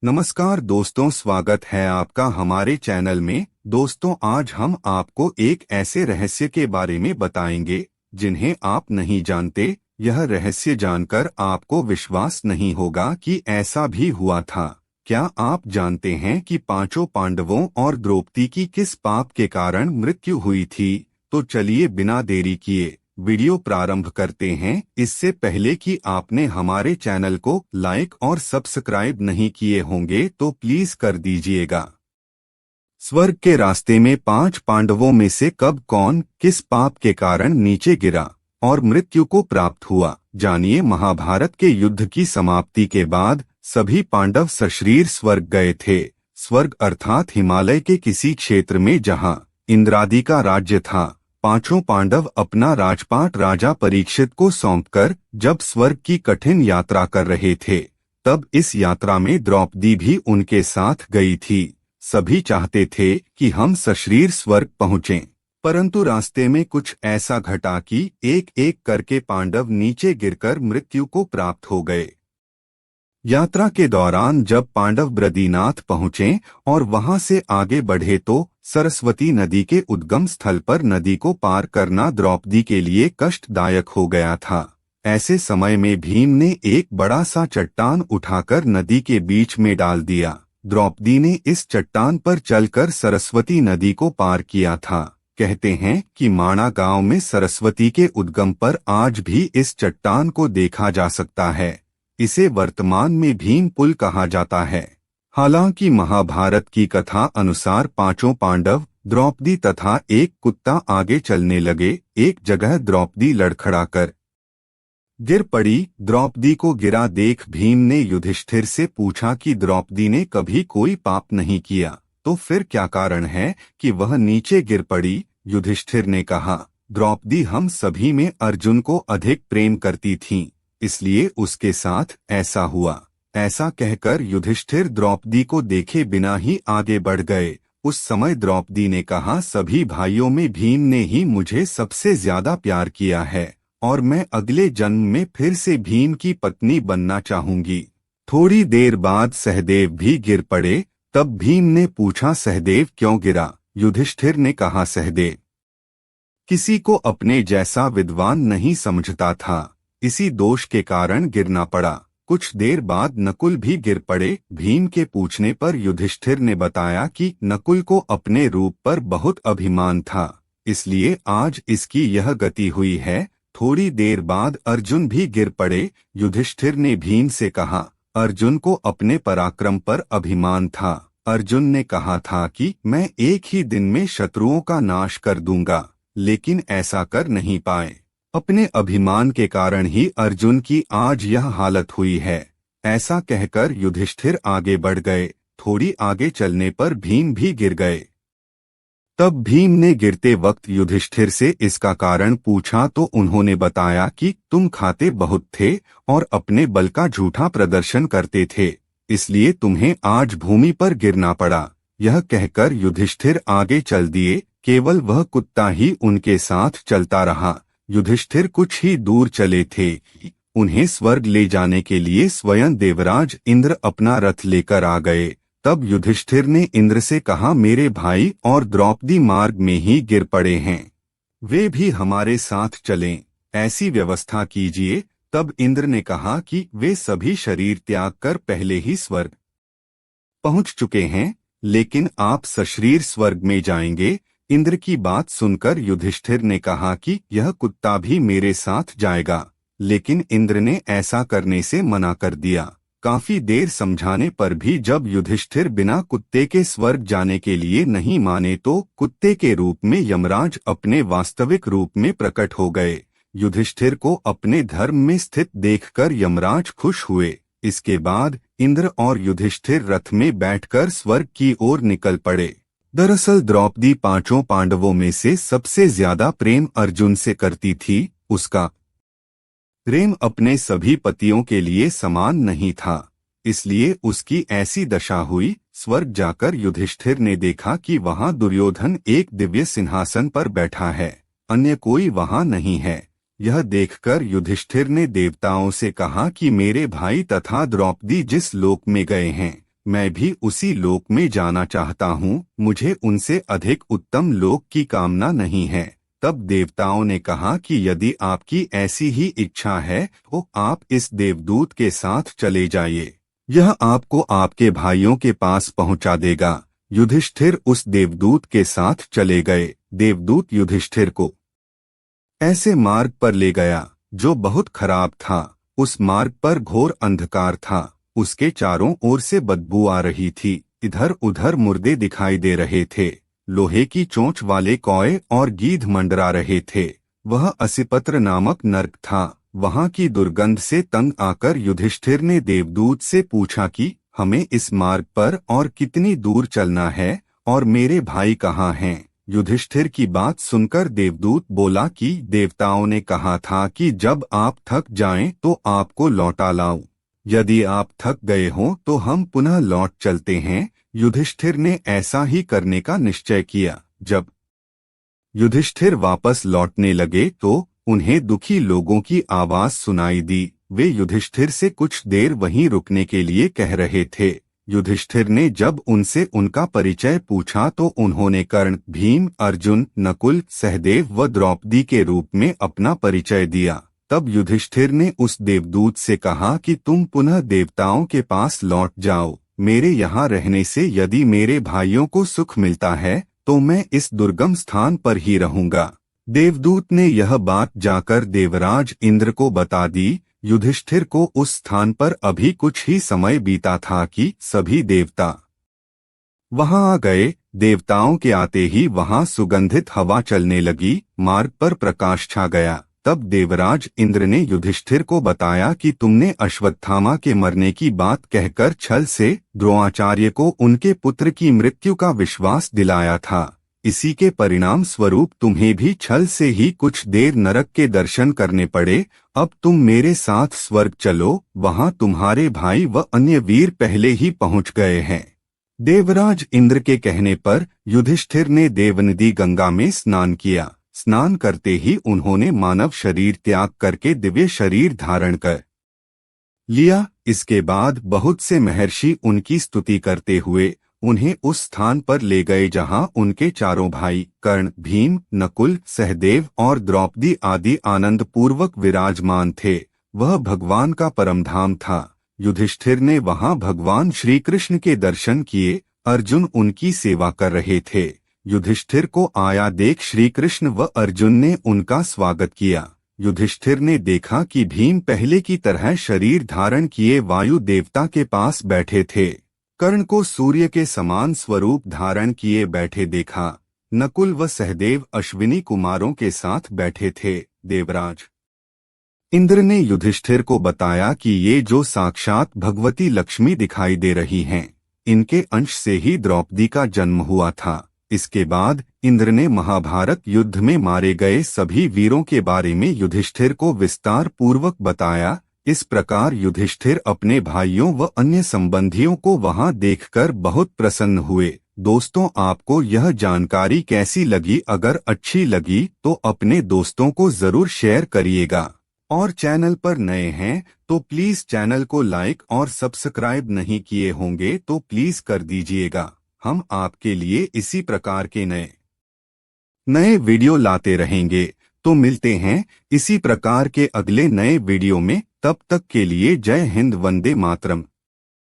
नमस्कार दोस्तों, स्वागत है आपका हमारे चैनल में। दोस्तों, आज हम आपको एक ऐसे रहस्य के बारे में बताएंगे जिन्हें आप नहीं जानते। यह रहस्य जानकर आपको विश्वास नहीं होगा कि ऐसा भी हुआ था। क्या आप जानते हैं कि पांचों पांडवों और द्रौपदी की किस पाप के कारण मृत्यु हुई थी? तो चलिए बिना देरी किए वीडियो प्रारंभ करते हैं। इससे पहले कि आपने हमारे चैनल को लाइक और सब्सक्राइब नहीं किए होंगे तो प्लीज कर दीजिएगा। स्वर्ग के रास्ते में 5 पांडवों में से कब कौन किस पाप के कारण नीचे गिरा और मृत्यु को प्राप्त हुआ? जानिए। महाभारत के युद्ध की समाप्ति के बाद सभी पांडव सशरीर स्वर्ग गए थे। स्वर्ग अर्थात हिमालय के किसी क्षेत्र में जहां इंद्रादि का राज्य था। पांचों पांडव अपना राजपाट राजा परीक्षित को सौंपकर जब स्वर्ग की कठिन यात्रा कर रहे थे, तब इस यात्रा में द्रौपदी भी उनके साथ गई थी। सभी चाहते थे कि हम सशरीर स्वर्ग पहुँचें, परंतु रास्ते में कुछ ऐसा घटा कि एक एक करके पांडव नीचे गिरकर मृत्यु को प्राप्त हो गए। यात्रा के दौरान जब पांडव बद्रीनाथ पहुँचे और वहां से आगे बढ़े तो सरस्वती नदी के उद्गम स्थल पर नदी को पार करना द्रौपदी के लिए कष्टदायक हो गया था। ऐसे समय में भीम ने एक बड़ा सा चट्टान उठाकर नदी के बीच में डाल दिया। द्रौपदी ने इस चट्टान पर चलकर सरस्वती नदी को पार किया था। कहते हैं कि माणा गांव में सरस्वती के उद्गम पर आज भी इस चट्टान को देखा जा सकता है। इसे वर्तमान में भीम पुल कहा जाता है। हालांकि महाभारत की कथा अनुसार पांचों पांडव, द्रौपदी तथा एक कुत्ता आगे चलने लगे। एक जगह द्रौपदी लड़खड़ाकर गिर पड़ी। द्रौपदी को गिरा देख भीम ने युधिष्ठिर से पूछा कि द्रौपदी ने कभी कोई पाप नहीं किया, तो फिर क्या कारण है कि वह नीचे गिर पड़ी? युधिष्ठिर ने कहा, द्रौपदी हम सभी में अर्जुन को अधिक प्रेम करती थी, इसलिए उसके साथ ऐसा हुआ। ऐसा कहकर युधिष्ठिर द्रौपदी को देखे बिना ही आगे बढ़ गए। उस समय द्रौपदी ने कहा, सभी भाइयों में भीम ने ही मुझे सबसे ज्यादा प्यार किया है और मैं अगले जन्म में फिर से भीम की पत्नी बनना चाहूंगी। थोड़ी देर बाद सहदेव भी गिर पड़े। तब भीम ने पूछा, सहदेव क्यों गिरा? युधिष्ठिर ने कहा, सहदेव किसी को अपने जैसा विद्वान नहीं समझता था, इसी दोष के कारण गिरना पड़ा। कुछ देर बाद नकुल भी गिर पड़े। भीम के पूछने पर युधिष्ठिर ने बताया कि नकुल को अपने रूप पर बहुत अभिमान था, इसलिए आज इसकी यह गति हुई है। थोड़ी देर बाद अर्जुन भी गिर पड़े। युधिष्ठिर ने भीम से कहा, अर्जुन को अपने पराक्रम पर अभिमान था। अर्जुन ने कहा था कि मैं एक ही दिन में शत्रुओं का नाश कर दूंगा, लेकिन ऐसा कर नहीं पाए। अपने अभिमान के कारण ही अर्जुन की आज यह हालत हुई है। ऐसा कहकर युधिष्ठिर आगे बढ़ गए। थोड़ी आगे चलने पर भीम भी गिर गए। तब भीम ने गिरते वक्त युधिष्ठिर से इसका कारण पूछा तो उन्होंने बताया कि तुम खाते बहुत थे और अपने बल का झूठा प्रदर्शन करते थे, इसलिए तुम्हें आज भूमि पर गिरना पड़ा। यह कहकर युधिष्ठिर आगे चल दिए। केवल वह कुत्ता ही उनके साथ चलता रहा। युधिष्ठिर कुछ ही दूर चले थे। उन्हें स्वर्ग ले जाने के लिए स्वयं देवराज इंद्र अपना रथ लेकर आ गए। तब युधिष्ठिर ने इंद्र से कहा, मेरे भाई और द्रौपदी मार्ग में ही गिर पड़े हैं, वे भी हमारे साथ चलें, ऐसी व्यवस्था कीजिए। तब इंद्र ने कहा कि वे सभी शरीर त्याग कर पहले ही स्वर्ग पहुंच चुके हैं, लेकिन आप सशरीर स्वर्ग में जाएंगे। इंद्र की बात सुनकर युधिष्ठिर ने कहा कि यह कुत्ता भी मेरे साथ जाएगा, लेकिन इंद्र ने ऐसा करने से मना कर दिया। काफी देर समझाने पर भी जब युधिष्ठिर बिना कुत्ते के स्वर्ग जाने के लिए नहीं माने तो कुत्ते के रूप में यमराज अपने वास्तविक रूप में प्रकट हो गए। युधिष्ठिर को अपने धर्म में स्थित देखकर यमराज खुश हुए। इसके बाद इंद्र और युधिष्ठिर रथ में बैठकर स्वर्ग की ओर निकल पड़े। दरअसल द्रौपदी पांचों पांडवों में से सबसे ज्यादा प्रेम अर्जुन से करती थी। उसका प्रेम अपने सभी पतियों के लिए समान नहीं था, इसलिए उसकी ऐसी दशा हुई। स्वर्ग जाकर युधिष्ठिर ने देखा कि वहां दुर्योधन एक दिव्य सिंहासन पर बैठा है, अन्य कोई वहां नहीं है। यह देखकर युधिष्ठिर ने देवताओं से कहा कि मेरे भाई तथा द्रौपदी जिस लोक में गए हैं, मैं भी उसी लोक में जाना चाहता हूँ, मुझे उनसे अधिक उत्तम लोक की कामना नहीं है। तब देवताओं ने कहा कि यदि आपकी ऐसी ही इच्छा है तो आप इस देवदूत के साथ चले जाइए, यह आपको आपके भाइयों के पास पहुंचा देगा। युधिष्ठिर उस देवदूत के साथ चले गए। देवदूत युधिष्ठिर को ऐसे मार्ग पर ले गया जो बहुत खराब था। उस मार्ग पर घोर अंधकार था, उसके चारों ओर से बदबू आ रही थी, इधर उधर मुर्दे दिखाई दे रहे थे, लोहे की चोंच वाले कौए और गीध मंडरा रहे थे। वह असिपत्र नामक नर्क था। वहां की दुर्गंध से तंग आकर युधिष्ठिर ने देवदूत से पूछा कि हमें इस मार्ग पर और कितनी दूर चलना है और मेरे भाई कहाँ हैं? युधिष्ठिर की बात सुनकर देवदूत बोला कि देवताओं ने कहा था कि जब आप थक जाएं तो आपको लौटा लाऊं। यदि आप थक गए हों तो हम पुनः लौट चलते हैं। युधिष्ठिर ने ऐसा ही करने का निश्चय किया। जब युधिष्ठिर वापस लौटने लगे तो उन्हें दुखी लोगों की आवाज सुनाई दी। वे युधिष्ठिर से कुछ देर वहीं रुकने के लिए कह रहे थे। युधिष्ठिर ने जब उनसे उनका परिचय पूछा तो उन्होंने कर्ण, भीम, अर्जुन, नकुल, सहदेव व द्रौपदी के रूप में अपना परिचय दिया। तब युधिष्ठिर ने उस देवदूत से कहा कि तुम पुनः देवताओं के पास लौट जाओ। मेरे यहाँ रहने से यदि मेरे भाइयों को सुख मिलता है तो मैं इस दुर्गम स्थान पर ही रहूंगा। देवदूत ने यह बात जाकर देवराज इंद्र को बता दी। युधिष्ठिर को उस स्थान पर अभी कुछ ही समय बीता था कि सभी देवता वहां आ गए। देवताओं के आते ही वहां सुगंधित हवा चलने लगी, मार्ग पर प्रकाश छा गया। तब देवराज इंद्र ने युधिष्ठिर को बताया कि तुमने अश्वत्थामा के मरने की बात कहकर छल से द्रोणाचार्य को उनके पुत्र की मृत्यु का विश्वास दिलाया था। इसी के परिणाम स्वरूप तुम्हें भी छल से ही कुछ देर नरक के दर्शन करने पड़े। अब तुम मेरे साथ स्वर्ग चलो, वहां तुम्हारे भाई व अन्य वीर पहले ही पहुंच गए हैं। देवराज इंद्र के कहने पर युधिष्ठिर ने देवनदी गंगा में स्नान किया। स्नान करते ही उन्होंने मानव शरीर त्याग करके दिव्य शरीर धारण कर लिया। इसके बाद बहुत से महर्षि उनकी स्तुति करते हुए उन्हें उस स्थान पर ले गए जहां उनके चारों भाई कर्ण, भीम, नकुल, सहदेव और द्रौपदी आदि आनंद पूर्वक विराजमान थे। वह भगवान का परमधाम था। युधिष्ठिर ने वहां भगवान श्री कृष्ण के दर्शन किए। अर्जुन उनकी सेवा कर रहे थे। युधिष्ठिर को आया देख श्री कृष्ण व अर्जुन ने उनका स्वागत किया। युधिष्ठिर ने देखा कि भीम पहले की तरह शरीर धारण किए वायु देवता के पास बैठे थे। कर्ण को सूर्य के समान स्वरूप धारण किए बैठे देखा। नकुल व सहदेव अश्विनी कुमारों के साथ बैठे थे। देवराज इंद्र ने युधिष्ठिर को बताया कि ये जो साक्षात भगवती लक्ष्मी दिखाई दे रही हैं, इनके अंश से ही द्रौपदी का जन्म हुआ था। इसके बाद इंद्र ने महाभारत युद्ध में मारे गए सभी वीरों के बारे में युधिष्ठिर को विस्तार पूर्वक बताया। इस प्रकार युधिष्ठिर अपने भाइयों व अन्य संबंधियों को वहां देखकर बहुत प्रसन्न हुए। दोस्तों, आपको यह जानकारी कैसी लगी? अगर अच्छी लगी तो अपने दोस्तों को जरूर शेयर करिएगा और चैनल पर नए हैं तो प्लीज चैनल को लाइक और सब्सक्राइब नहीं किए होंगे तो प्लीज कर दीजिएगा। हम आपके लिए इसी प्रकार के नए वीडियो लाते रहेंगे। तो मिलते हैं इसी प्रकार के अगले नए वीडियो में। तब तक के लिए जय हिंद, वंदे मातरम।